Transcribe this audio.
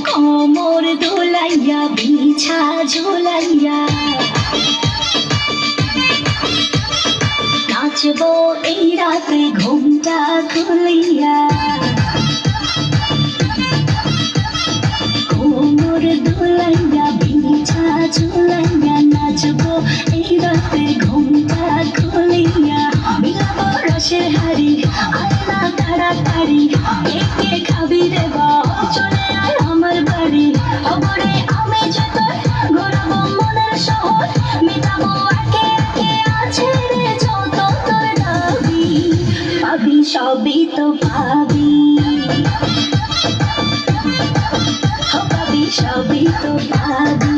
কোমর দোলাইয়া বিছা ঝুলাইয়া নাচবো এই রাতে ঘুমটা খুলিয়া কোমর দোলাইয়া বিছা ঝুলাইয়া নাচবো এই রাতে ঘুমটা খুলিয়া বিলাবো রসের হাড়ি আয় না তাড়াতাড়ি কে খাবি রে বাপ চলে আয় আমার বাড়ি খবরে আমি যত ঘুরবো মনের শহর মেটাবো একে একে আছে রে যত তোর দাবি পাবি সবই তো পাবি পাবি সবই তো পাবি